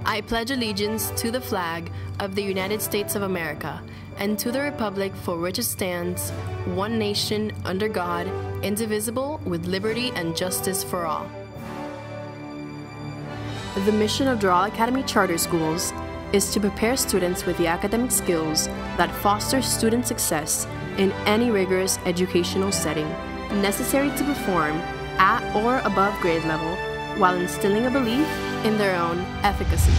I pledge allegiance to the flag of the United States of America and to the republic for which it stands, one nation, under God, indivisible, with liberty and justice for all. The mission of Doral Academy Charter Schools is to prepare students with the academic skills that foster student success in any rigorous educational setting necessary to perform at or above grade level while instilling a belief in their own efficacy.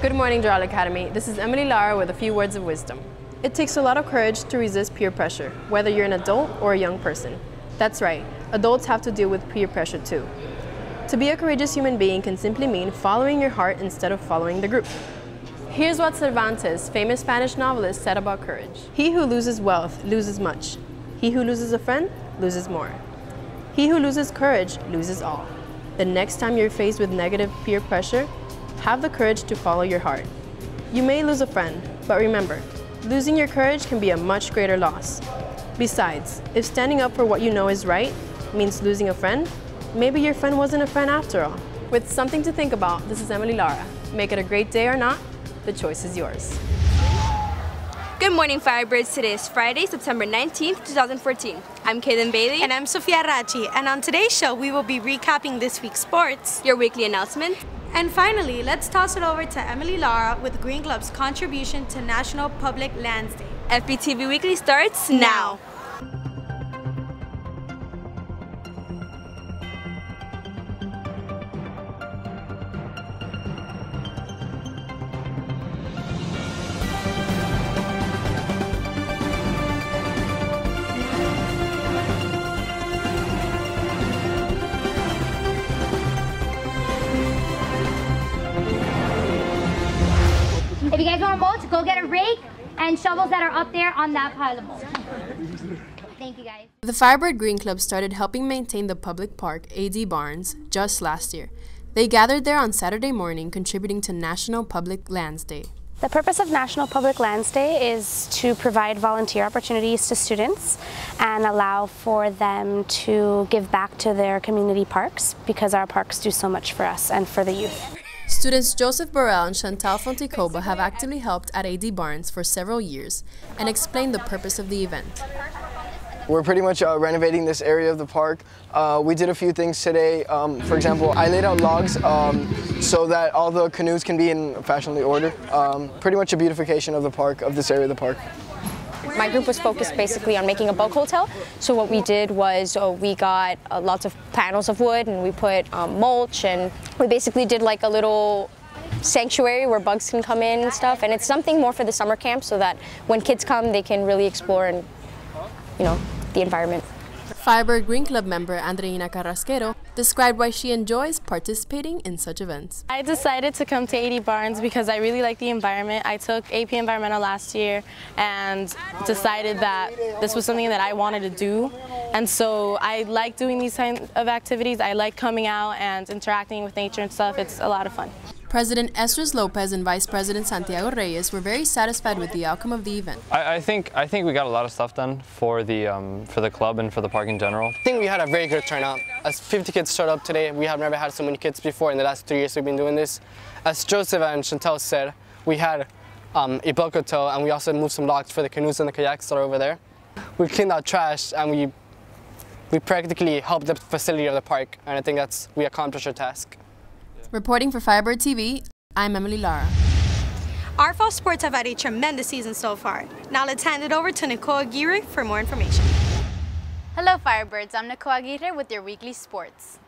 Good morning, Doral Academy. This is Emily Lara with a few words of wisdom. It takes a lot of courage to resist peer pressure, whether you're an adult or a young person. That's right, adults have to deal with peer pressure too. To be a courageous human being can simply mean following your heart instead of following the group. Here's what Cervantes, famous Spanish novelist, said about courage. He who loses wealth loses much. He who loses a friend loses more. He who loses courage loses all. The next time you're faced with negative peer pressure, have the courage to follow your heart. You may lose a friend, but remember, losing your courage can be a much greater loss. Besides, if standing up for what you know is right means losing a friend, maybe your friend wasn't a friend after all. With something to think about, this is Emily Lara. Make it a great day or not, the choice is yours. Good morning, Firebirds. Today is Friday, September 19th, 2014. I'm Kaylin Bailey. And I'm Sofia Rachi. And on today's show, we will be recapping this week's sports, your weekly announcement. And finally, let's toss it over to Emily Lara with Green Club's contribution to National Public Lands Day. FBTV Weekly starts now. If you guys want to mulch, go get a rake and shovels that are up there on that pile of mulch. Thank you, guys. The Firebird Green Club started helping maintain the public park, AD Barnes, just last year. They gathered there on Saturday morning, contributing to National Public Lands Day. The purpose of National Public Lands Day is to provide volunteer opportunities to students and allow for them to give back to their community parks, because our parks do so much for us and for the youth. Students Joseph Burrell and Chantal Fontecoba have actively helped at AD Barnes for several years and explained the purpose of the event. We're pretty much renovating this area of the park. We did a few things today. For example, I laid out logs so that all the canoes can be in fashionably order. Pretty much a beautification of the park, of this area of the park. My group was focused basically on making a bug hotel. So what we did was we got lots of panels of wood and we put mulch, and we basically did like a little sanctuary where bugs can come in and stuff. And it's something more for the summer camp so that when kids come, they can really explore and, you know, the environment. Firebird Green Club member Andreina Carrasquero described why she enjoys participating in such events. I decided to come to AD Barnes because I really like the environment. I took AP Environmental last year and decided that this was something that I wanted to do. And so I like doing these kinds of activities. I like coming out and interacting with nature and stuff. It's a lot of fun. President Estras Lopez and Vice President Santiago Reyes were very satisfied with the outcome of the event. I think we got a lot of stuff done for the club and for the park in general. I think we had a very good turnout. As 50 kids showed up today, we have never had so many kids before in the last 3 years we've been doing this. As Joseph and Chantal said, we had a bug hotel, and we also moved some logs for the canoes and the kayaks that are over there. We cleaned out trash, and we practically helped the facility of the park, and I think we accomplished our task. Reporting for Firebird TV, I'm Emily Lara. Our fall sports have had a tremendous season so far. Now let's hand it over to Nicole Aguirre for more information. Hello Firebirds, I'm Nicole Aguirre with your weekly sports.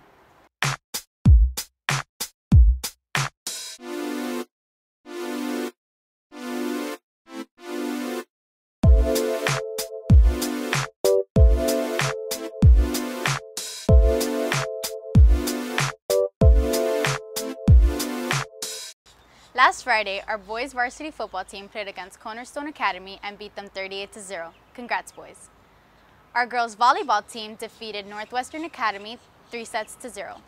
Last Friday, our boys varsity football team played against Cornerstone Academy and beat them 38-0. Congrats, boys. Our girls volleyball team defeated Northwestern Academy 3-0.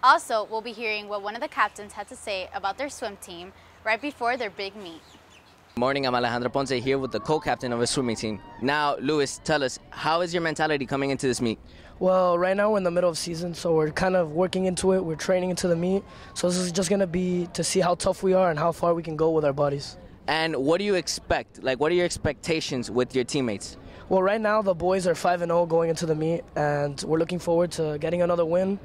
Also, we'll be hearing what one of the captains had to say about their swim team right before their big meet. Morning, I'm Alejandro Ponce here with the co-captain of a swimming team. Now, Luis, tell us, how is your mentality coming into this meet? Well, right now we're in the middle of season, so we're kind of working into it. We're training into the meet. So this is just going to be to see how tough we are and how far we can go with our bodies. And what do you expect? Like, what are your expectations with your teammates? Well, right now the boys are 5-0 going into the meet, and we're looking forward to getting another win.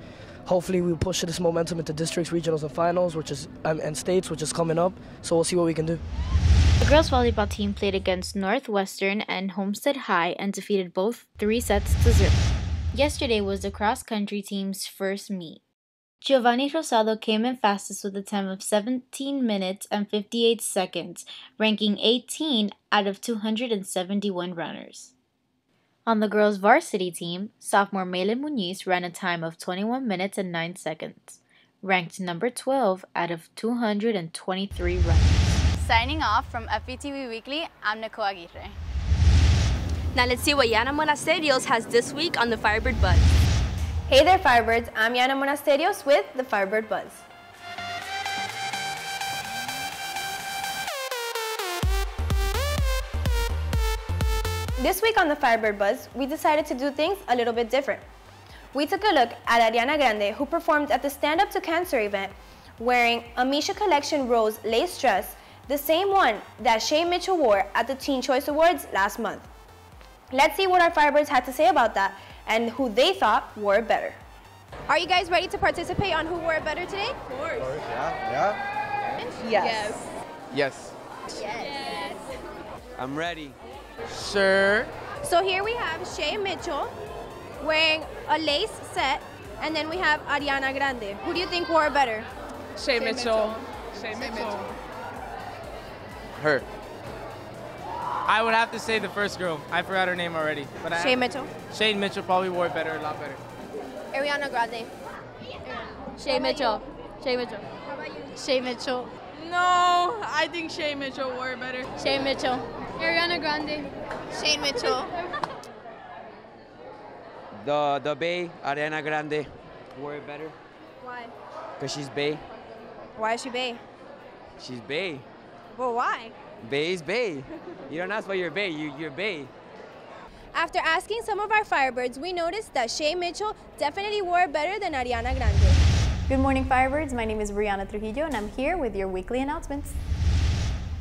Hopefully we push this momentum into districts, regionals, and finals, and states, which is coming up. So we'll see what we can do. The girls volleyball team played against Northwestern and Homestead High and defeated both 3-0. Yesterday was the cross-country team's first meet. Giovanni Rosado came in fastest with a time of 17 minutes and 58 seconds, ranking 18 out of 271 runners. On the girls' varsity team, sophomore Maylin Muniz ran a time of 21 minutes and 9 seconds, ranked number 12 out of 223 runners. Signing off from FBTV Weekly, I'm Nicole Aguirre. Now let's see what Yana Monasterios has this week on the Firebird Buzz. Hey there, Firebirds. I'm Yana Monasterios with the Firebird Buzz. This week on the Firebird Buzz, we decided to do things a little bit different. We took a look at Ariana Grande, who performed at the Stand Up to Cancer event wearing a Misha Collection Rose lace dress, the same one that Shay Mitchell wore at the Teen Choice Awards last month. Let's see what our Firebirds had to say about that and who they thought wore it better. Are you guys ready to participate on who wore it better today? Of course. Yeah. Yes. Yes. Yes. I'm ready. Sure. So here we have Shay Mitchell wearing a lace set, and then we have Ariana Grande. Who do you think wore it better? Shay Mitchell. Shay Mitchell. Her. I would have to say the first girl. I forgot her name already. But Shay Mitchell. Shay Mitchell probably wore it better, a lot better. Ariana Grande. Shay Mitchell. Shay Mitchell. How about you? Shay Mitchell. No, I think Shay Mitchell wore it better. Shay Mitchell. Ariana Grande. Shay Mitchell. The Bay, Ariana Grande, wore it better. Why? Because she's Bay. Why is she Bay? She's Bay. Well, why? Bay is Bay. You don't ask why you're Bay, you're Bay. After asking some of our Firebirds, we noticed that Shay Mitchell definitely wore it better than Ariana Grande. Good morning, Firebirds. My name is Brianna Trujillo, and I'm here with your weekly announcements.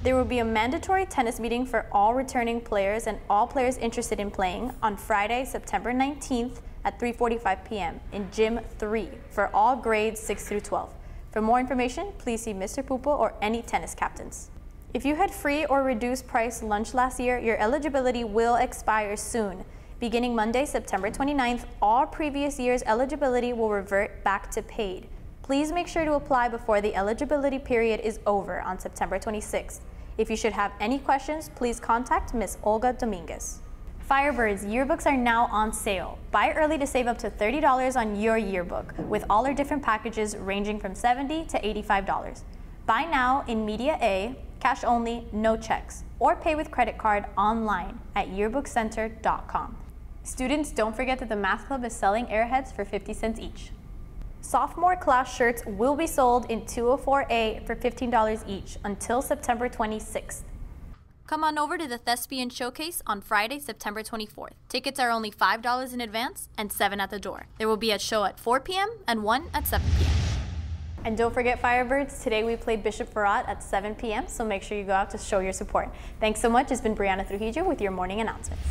There will be a mandatory tennis meeting for all returning players and all players interested in playing on Friday, September 19th at 3:45 p.m. in Gym 3 for all grades 6 through 12. For more information, please see Mr. Pupo or any tennis captains. If you had free or reduced price lunch last year, your eligibility will expire soon. Beginning Monday, September 29th, all previous year's eligibility will revert back to paid. Please make sure to apply before the eligibility period is over on September 26th. If you should have any questions, please contact Ms. Olga Dominguez. Firebirds yearbooks are now on sale. Buy early to save up to $30 on your yearbook, with all our different packages ranging from $70 to $85. Buy now in Media A, cash only, no checks, or pay with credit card online at yearbookcenter.com. Students, don't forget that the Math Club is selling Airheads for 50 cents each. Sophomore class shirts will be sold in 204A for $15 each until September 26th. Come on over to the Thespian Showcase on Friday, September 24th. Tickets are only $5 in advance and $7 at the door. There will be a show at 4 p.m. and one at 7 p.m. And don't forget, Firebirds, today we played Bishop Farad at 7 p.m., so make sure you go out to show your support. Thanks so much. It's been Brianna Trujillo with your morning announcements.